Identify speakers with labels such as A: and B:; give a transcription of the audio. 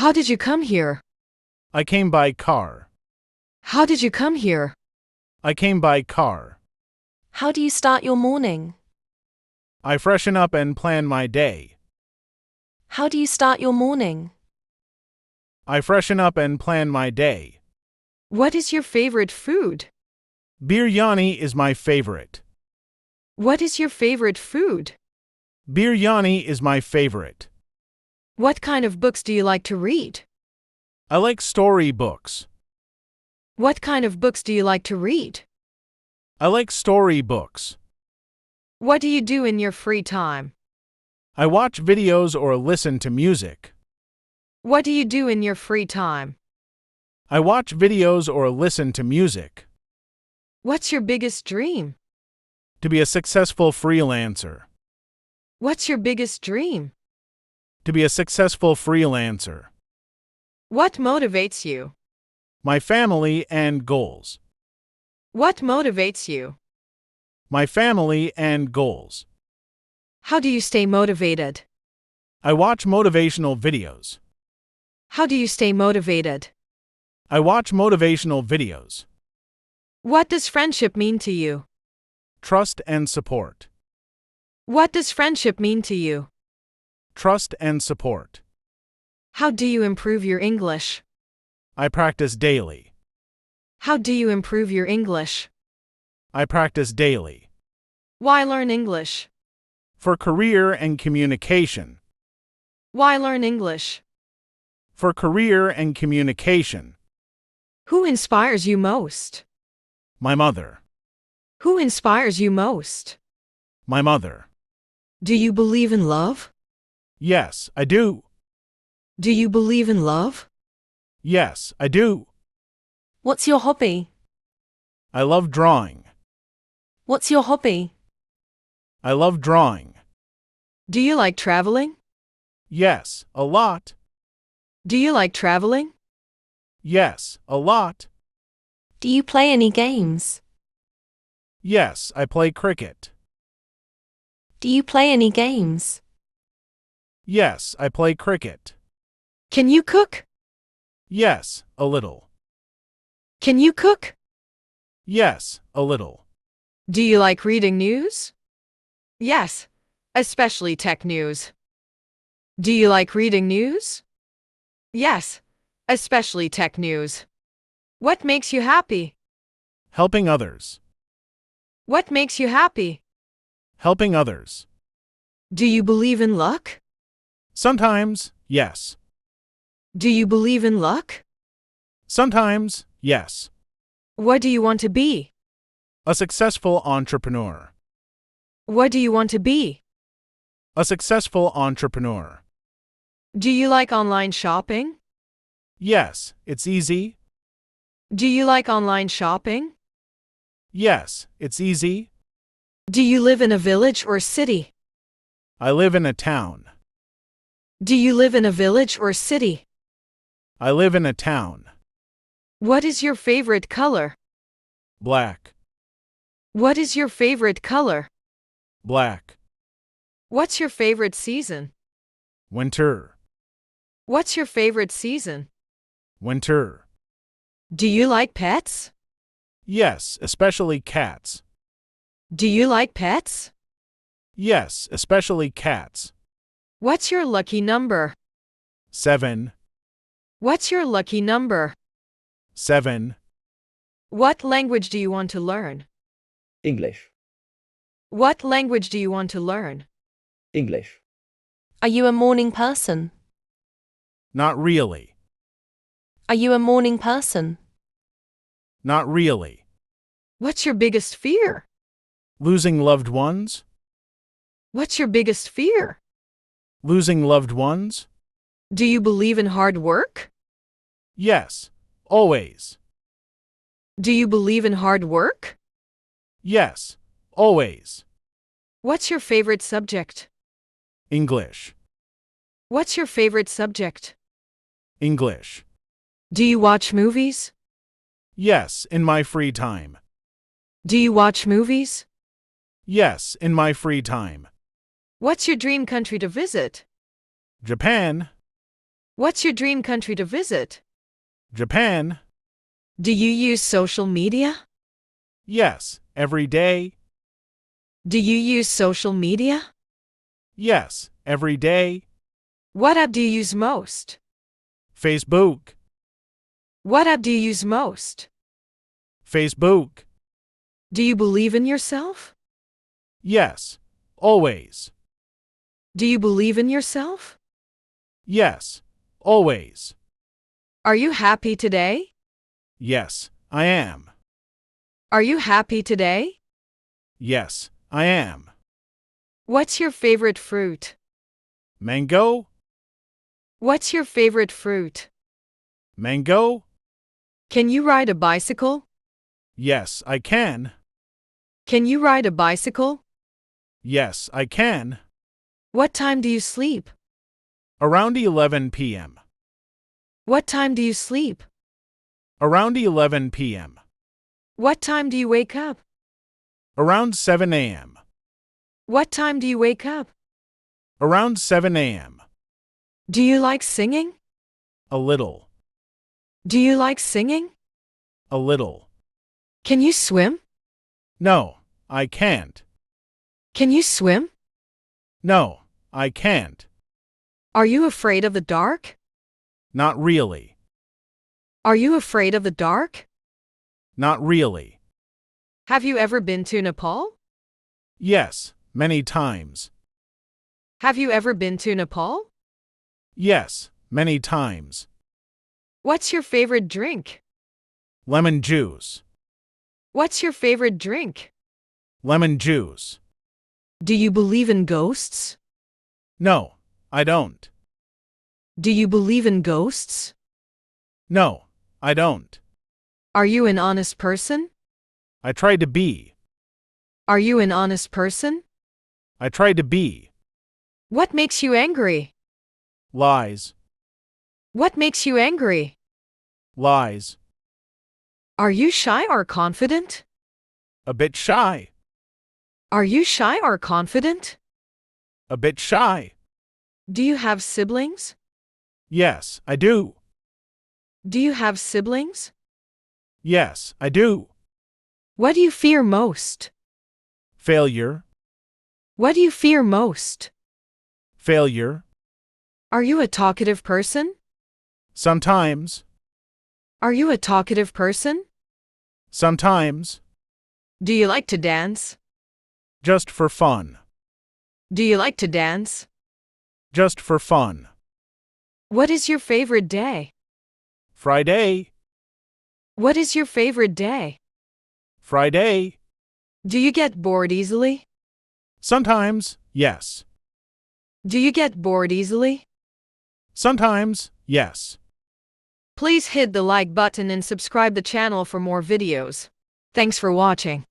A: How did you come here?
B: I came by car.
A: How did you come here?
B: I came by car.
C: How do you start your morning?
B: I freshen up and plan my day.
C: How do you start your morning?
B: I freshen up and plan my day.
A: What is your favorite food?
B: Biryani is my favorite.
A: What is your favorite food?
B: Biryani is my favorite.
A: What kind of books do you like to read?
B: I like story books.
A: What kind of books do you like to read?
B: I like story books.
A: What do you do in your free time?
B: I watch videos or listen to music.
A: What do you do in your free time?
B: I watch videos or listen to music.
A: What's your biggest dream?
B: To be a successful freelancer.
A: What's your biggest dream?
B: To be a successful freelancer.
A: What motivates you?
B: My family and goals.
A: What motivates you?
B: My family and goals.
A: How do you stay motivated?
B: I watch motivational videos.
A: How do you stay motivated?
B: I watch motivational videos.
A: What does friendship mean to you?
B: Trust and support.
A: What does friendship mean to you?
B: Trust and support.
A: How do you improve your English?
B: I practice daily.
A: How do you improve your English?
B: I practice daily.
A: Why learn English?
B: For career and communication.
A: Why learn English?
B: For career and communication.
A: Who inspires you most?
B: My mother.
A: Who inspires you most?
B: My mother.
A: Do you believe in love?
B: Yes, I do.
A: Do you believe in love?
B: Yes, I do.
C: What's your hobby?
B: I love drawing.
C: What's your hobby?
B: I love drawing.
A: Do you like traveling?
B: Yes, a lot.
A: Do you like traveling?
B: Yes, a lot.
C: Do you play any games?
B: Yes, I play cricket.
C: Do you play any games?
B: Yes, I play cricket.
A: Can you cook?
B: Yes, a little.
A: Can you cook?
B: Yes, a little.
A: Do you like reading news? Yes, especially tech news. Do you like reading news? Yes, especially tech news. What makes you happy?
B: Helping others.
A: What makes you happy?
B: Helping others.
A: Do you believe in luck?
B: Sometimes, yes.
A: Do you believe in luck?
B: Sometimes, yes.
A: What do you want to be?
B: A successful entrepreneur.
A: What do you want to be?
B: A successful entrepreneur.
A: Do you like online shopping?
B: Yes, it's easy.
A: Do you like online shopping?
B: Yes, it's easy.
A: Do you live in a village or city?
B: I live in a town.
A: Do you live in a village or city?
B: I live in a town.
A: What is your favorite color?
B: Black.
A: What is your favorite color?
B: Black.
A: What's your favorite season?
B: Winter.
A: What's your favorite season?
B: Winter.
A: Do you like pets?
B: Yes, especially cats.
A: Do you like pets?
B: Yes, especially cats.
A: What's your lucky number?
B: 7.
A: What's your lucky number?
B: 7.
A: What language do you want to learn?
D: English.
A: What language do you want to learn?
D: English.
C: Are you a morning person?
B: Not really.
C: Are you a morning person?
B: Not really.
A: What's your biggest fear?
B: Losing loved ones?
A: What's your biggest fear?
B: Losing loved ones?
A: Do you believe in hard work?
B: Yes, always.
A: Do you believe in hard work?
B: Yes, always.
A: What's your favorite subject?
B: English.
A: What's your favorite subject?
B: English.
A: Do you watch movies?
B: Yes, in my free time.
A: Do you watch movies?
B: Yes, in my free time.
A: What's your dream country to visit?
B: Japan.
A: What's your dream country to visit?
B: Japan.
A: Do you use social media?
B: Yes, every day.
A: Do you use social media?
B: Yes, every day.
A: What app do you use most?
B: Facebook.
A: What app do you use most?
B: Facebook.
A: Do you believe in yourself?
B: Yes, always.
A: Do you believe in yourself?
B: Yes, always.
A: Are you happy today?
B: Yes, I am.
A: Are you happy today?
B: Yes, I am.
A: What's your favorite fruit?
B: Mango.
A: What's your favorite fruit?
B: Mango.
A: Can you ride a bicycle?
B: Yes, I can.
A: Can you ride a bicycle?
B: Yes, I can.
A: What time do you sleep?
B: Around 11 p.m.
A: What time do you sleep?
B: Around 11 p.m.
A: What time do you wake up?
B: Around 7 a.m.
A: What time do you wake up?
B: Around 7 a.m.
A: Do you like singing?
B: A little.
A: Do you like singing?
B: A little.
A: Can you swim?
B: No, I can't.
A: Can you swim?
B: No, I can't.
A: Are you afraid of the dark?
B: Not really.
A: Are you afraid of the dark?
B: Not really.
A: Have you ever been to Nepal?
B: Yes, many times.
A: Have you ever been to Nepal?
B: Yes, many times.
A: What's your favorite drink?
B: Lemon juice.
A: What's your favorite drink?
B: Lemon juice.
A: Do you believe in ghosts?
B: No, I don't.
A: Do you believe in ghosts?
B: No, I don't.
A: Are you an honest person?
B: I try to be.
A: Are you an honest person?
B: I try to be.
A: What makes you angry?
B: Lies.
A: What makes you angry?
B: Lies.
A: Are you shy or confident?
B: A bit shy.
A: Are you shy or confident?
B: A bit shy.
A: Do you have siblings?
B: Yes, I do.
A: Do you have siblings?
B: Yes, I do.
A: What do you fear most?
B: Failure.
A: What do you fear most?
B: Failure.
A: Are you a talkative person?
B: Sometimes.
A: Are you a talkative person?
B: Sometimes.
A: Do you like to dance?
B: Just for fun.
A: Do you like to dance?
B: Just for fun.
A: What is your favorite day?
B: Friday.
A: What is your favorite day?
B: Friday.
A: Do you get bored easily?
B: Sometimes, yes.
A: Do you get bored easily?
B: Sometimes, yes.
A: Please hit the like button and subscribe the channel for more videos. Thanks for watching.